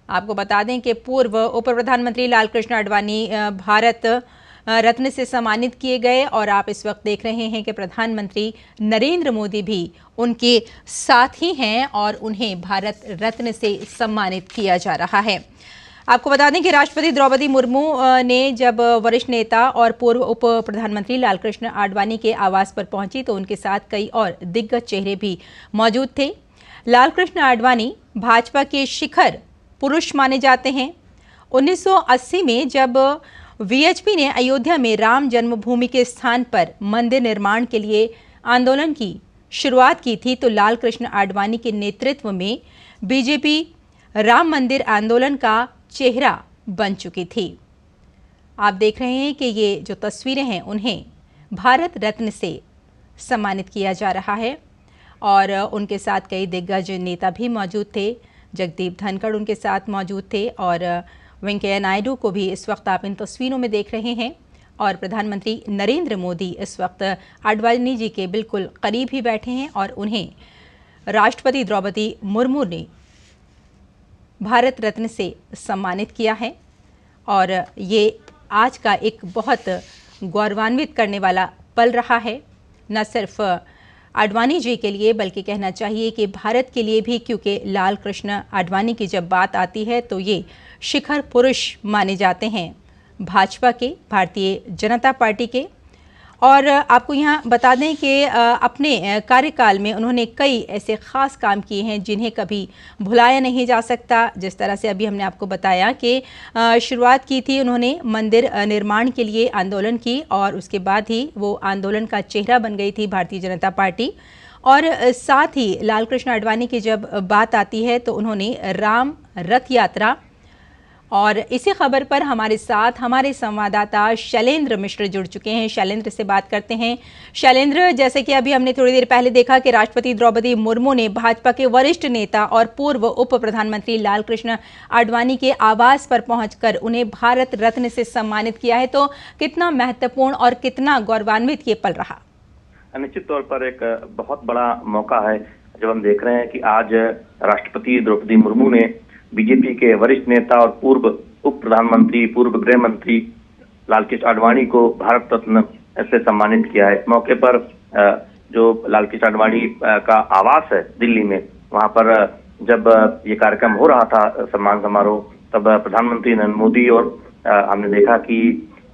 आपको बता दें कि पूर्व उप प्रधानमंत्री लालकृष्ण आडवाणी भारत रत्न से सम्मानित किए गए और आप इस वक्त देख रहे हैं कि प्रधानमंत्री नरेंद्र मोदी भी उनके साथ ही हैं और उन्हें भारत रत्न से सम्मानित किया जा रहा है। आपको बता दें कि राष्ट्रपति द्रौपदी मुर्मू ने जब वरिष्ठ नेता और पूर्व उप प्रधानमंत्री लालकृष्ण आडवाणी के आवास पर पहुंची तो उनके साथ कई और दिग्गज चेहरे भी मौजूद थे। लालकृष्ण आडवाणी भाजपा के शिखर पुरुष माने जाते हैं। 1980 में जब वीएचपी ने अयोध्या में राम जन्मभूमि के स्थान पर मंदिर निर्माण के लिए आंदोलन की शुरुआत की थी तो लालकृष्ण आडवाणी के नेतृत्व में बीजेपी राम मंदिर आंदोलन का चेहरा बन चुकी थी। आप देख रहे हैं कि ये जो तस्वीरें हैं उन्हें भारत रत्न से सम्मानित किया जा रहा है और उनके साथ कई दिग्गज नेता भी मौजूद थे। जगदीप धनखड़ उनके साथ मौजूद थे और वेंकैया नायडू को भी इस वक्त आप इन तस्वीरों में देख रहे हैं और प्रधानमंत्री नरेंद्र मोदी इस वक्त आडवाणी जी के बिल्कुल करीब ही बैठे हैं और उन्हें राष्ट्रपति द्रौपदी मुर्मू ने भारत रत्न से सम्मानित किया है और ये आज का एक बहुत गौरवान्वित करने वाला पल रहा है, न सिर्फ आडवाणी जी के लिए बल्कि कहना चाहिए कि भारत के लिए भी, क्योंकि लालकृष्ण आडवाणी की जब बात आती है तो ये शिखर पुरुष माने जाते हैं भाजपा के, भारतीय जनता पार्टी के। और आपको यहाँ बता दें कि अपने कार्यकाल में उन्होंने कई ऐसे ख़ास काम किए हैं जिन्हें कभी भुलाया नहीं जा सकता। जिस तरह से अभी हमने आपको बताया कि शुरुआत की थी उन्होंने मंदिर निर्माण के लिए आंदोलन की और उसके बाद ही वो आंदोलन का चेहरा बन गई थी भारतीय जनता पार्टी। और साथ ही लालकृष्ण आडवाणी की जब बात आती है तो उन्होंने राम रथ यात्रा, और इसी खबर पर हमारे साथ हमारे संवाददाता शैलेंद्र मिश्र जुड़ चुके हैं। शैलेंद्र से बात करते हैं। शैलेंद्र, जैसे कि अभी हमने थोड़ी देर पहले देखा कि राष्ट्रपति द्रौपदी मुर्मू ने भाजपा के वरिष्ठ नेता और पूर्व उप प्रधानमंत्री लालकृष्ण आडवाणी के आवास पर पहुंचकर उन्हें भारत रत्न से सम्मानित किया है, तो कितना महत्वपूर्ण और कितना गौरवान्वित ये पल रहा? निश्चित तौर पर एक बहुत बड़ा मौका है जब हम देख रहे हैं कि आज राष्ट्रपति द्रौपदी मुर्मू ने बीजेपी के वरिष्ठ नेता और पूर्व उप प्रधानमंत्री, पूर्व गृह मंत्री लालकृष्ण आडवाणी को भारत रत्न से सम्मानित किया है। इस मौके पर जो लालकृष्ण आडवाणी का आवास है दिल्ली में, वहां पर जब ये कार्यक्रम हो रहा था सम्मान समारोह, तब प्रधानमंत्री नरेंद्र मोदी और हमने देखा कि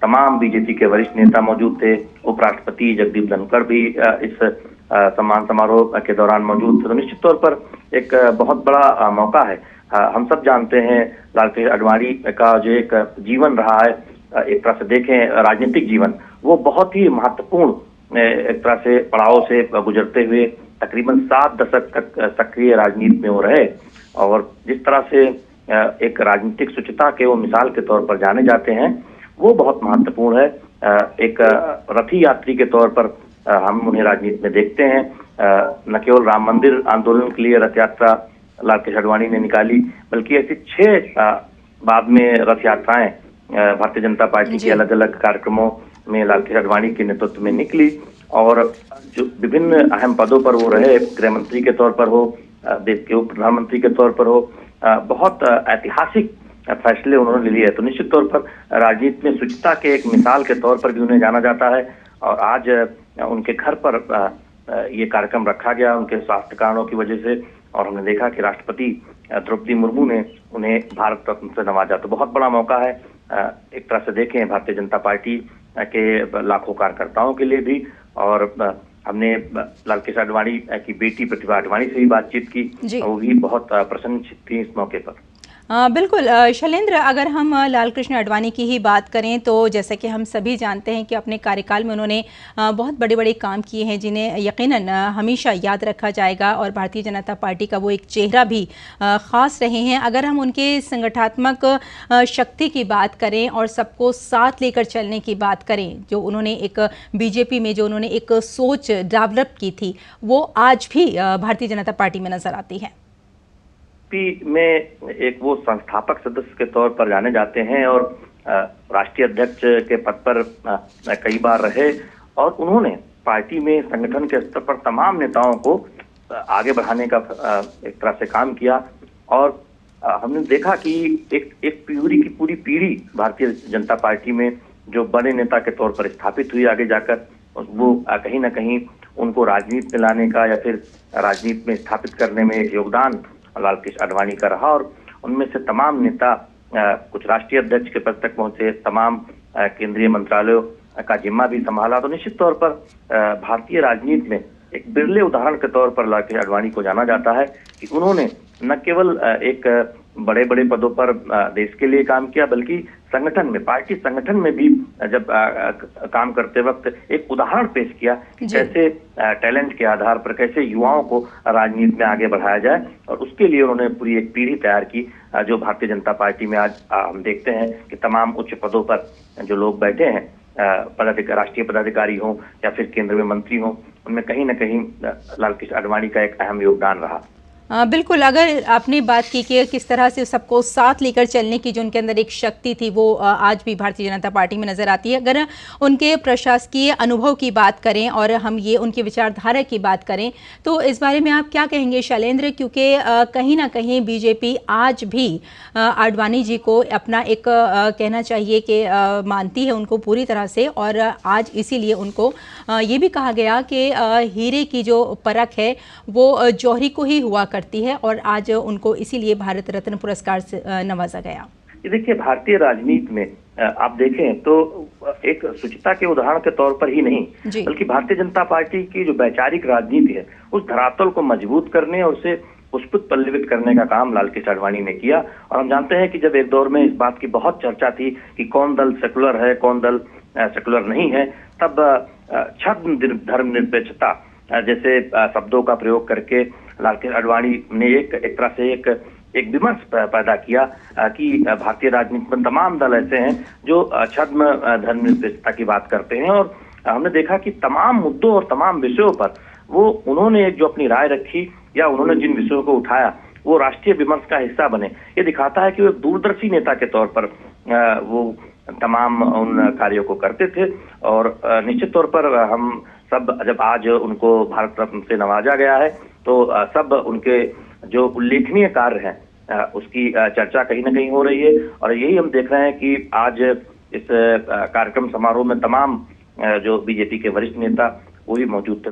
तमाम बीजेपी के वरिष्ठ नेता मौजूद थे। उपराष्ट्रपति जगदीप धनखड़ भी इस सम्मान समारोह के दौरान मौजूद थे। तो निश्चित तौर पर एक बहुत बड़ा मौका है। हम सब जानते हैं लालकृष्ण आडवाणी का जो एक जीवन रहा है, एक तरह से देखें राजनीतिक जीवन, वो बहुत ही महत्वपूर्ण एक तरह से पड़ाव से गुजरते हुए तकरीबन 7 दशक तक सक्रिय राजनीति में वो रहे और जिस तरह से एक राजनीतिक शुचिता के वो मिसाल के तौर पर जाने जाते हैं, वो बहुत महत्वपूर्ण है। एक रथी यात्री के तौर पर हम उन्हें राजनीति में देखते हैं। न केवल राम मंदिर आंदोलन के लिए रथ यात्रा लालकृष्ण आडवाणी ने निकाली, बल्कि ऐसी 6 बाद में रथ यात्राएं भारतीय जनता पार्टी के अलग अलग कार्यक्रमों में लालकृष्ण आडवाणी के नेतृत्व में निकली और जो विभिन्न अहम पदों पर वो रहे, गृह मंत्री के तौर पर हो, देश के उप प्रधानमंत्री के तौर पर हो, बहुत ऐतिहासिक फैसले उन्होंने लिए। तो निश्चित तौर पर राजनीति में शुचिता के एक मिसाल के तौर पर भी उन्हें जाना जाता है और आज उनके घर पर ये कार्यक्रम रखा गया उनके स्वास्थ्य कारणों की वजह से और हमने देखा कि राष्ट्रपति द्रौपदी मुर्मू ने उन्हें भारत रत्न से नवाजा। तो बहुत बड़ा मौका है एक तरह से देखें भारतीय जनता पार्टी के लाखों कार्यकर्ताओं के लिए भी। और हमने लालकृष्ण आडवाणी की बेटी प्रतिभा आडवाणी से भी बातचीत की, वो भी बहुत प्रसन्नचित्त थी इस मौके पर। बिल्कुल शैलेंद्र, अगर हम लालकृष्ण आडवाणी की ही बात करें तो जैसे कि हम सभी जानते हैं कि अपने कार्यकाल में उन्होंने बहुत बड़े बड़े काम किए हैं जिन्हें यकीनन हमेशा याद रखा जाएगा और भारतीय जनता पार्टी का वो एक चेहरा भी ख़ास रहे हैं। अगर हम उनके संगठनात्मक शक्ति की बात करें और सबको साथ लेकर चलने की बात करें, जो उन्होंने एक बीजेपी में जो उन्होंने एक सोच डेवलप की थी, वो आज भी भारतीय जनता पार्टी में नज़र आती है। में एक वो संस्थापक सदस्य के तौर पर जाने जाते हैं और राष्ट्रीय अध्यक्ष के पद पर कई बार रहे और उन्होंने पार्टी में संगठन के स्तर पर तमाम नेताओं को आगे बढ़ाने का एक तरह से काम किया और हमने देखा कि एक पूरी की पूरी पीढ़ी भारतीय जनता पार्टी में जो बड़े नेता के तौर पर स्थापित हुई आगे जाकर, वो कहीं ना कहीं उनको राजनीति में लाने का या फिर राजनीति में स्थापित करने में एक योगदान लाल कृष्ण आडवाणी का रहा। और उनमें से तमाम नेता कुछ राष्ट्रीय अध्यक्ष के पद तक पहुंचे, तमाम केंद्रीय मंत्रालयों का जिम्मा भी संभाला। तो निश्चित तौर पर भारतीय राजनीति में एक बिरले उदाहरण के तौर पर लाल कृष्ण आडवाणी को जाना जाता है कि उन्होंने न केवल एक बड़े बड़े पदों पर देश के लिए काम किया, बल्कि संगठन में, पार्टी संगठन में भी जब काम करते वक्त एक उदाहरण पेश किया कि कैसे टैलेंट के आधार पर कैसे युवाओं को राजनीति में आगे बढ़ाया जाए। और उसके लिए उन्होंने पूरी एक पीढ़ी तैयार की, जो भारतीय जनता पार्टी में आज हम देखते हैं कि तमाम उच्च पदों पर जो लोग बैठे हैं, राष्ट्रीय पदाधिकारी हों या फिर केंद्र में मंत्री हों, उनमें कहीं ना कहीं लाल कृष्ण आडवाणी का एक अहम योगदान रहा। बिल्कुल, अगर आपने बात की कि किस तरह से सबको साथ लेकर चलने की जो उनके अंदर एक शक्ति थी, वो आज भी भारतीय जनता पार्टी में नज़र आती है। अगर उनके प्रशासकीय अनुभव की बात करें और हम ये उनकी विचारधारा की बात करें, तो इस बारे में आप क्या कहेंगे शैलेंद्र? क्योंकि कहीं ना कहीं बीजेपी आज भी आडवाणी जी को अपना एक कहना चाहिए कि मानती है उनको पूरी तरह से, और आज इसीलिए उनको ये भी कहा गया कि हीरे की जो परख है वो जौहरी को ही हुआ करती है, और आज उनको इसीलिए भारत रत्न पुरस्कार से नवाजा गया। ये देखिए, भारतीय राजनीति में आप देखें तो एक शुचिता के उदाहरण के तौर पर ही नहीं, बल्कि भारतीय जनता पार्टी की जो वैचारिक राजनीति है, उस धरातल को मजबूत करने और उसे पुष्पित पल्लवित करने का काम लाल कृष्ण आडवाणी ने किया। और हम जानते हैं कि जब एक दौर में इस बात की बहुत चर्चा थी कि कौन दल सेकुलर है, कौन दल सेकुलर नहीं है, तब छद्म धर्मनिरपेक्षता जैसे शब्दों का प्रयोग करके लाल कृष्ण आडवाणी ने एक तरह से एक विमर्श पैदा किया कि भारतीय राजनीति में तमाम दल ऐसे हैं जो छद्म धर्मनिरपेक्षता की बात करते हैं। और हमने देखा कि तमाम मुद्दों और तमाम विषयों पर वो उन्होंने जो अपनी राय रखी या उन्होंने जिन विषयों को उठाया, वो राष्ट्रीय विमर्श का हिस्सा बने। ये दिखाता है कि वो एक दूरदर्शी नेता के तौर पर वो तमाम उन कार्यों को करते थे। और निश्चित तौर पर हम सब जब आज उनको भारत रत्न से नवाजा गया है, तो सब उनके जो उल्लेखनीय कार्य हैं उसकी चर्चा कहीं ना कहीं हो रही है। और यही हम देख रहे हैं कि आज इस कार्यक्रम समारोह में तमाम जो बीजेपी के वरिष्ठ नेता वो भी मौजूद थे।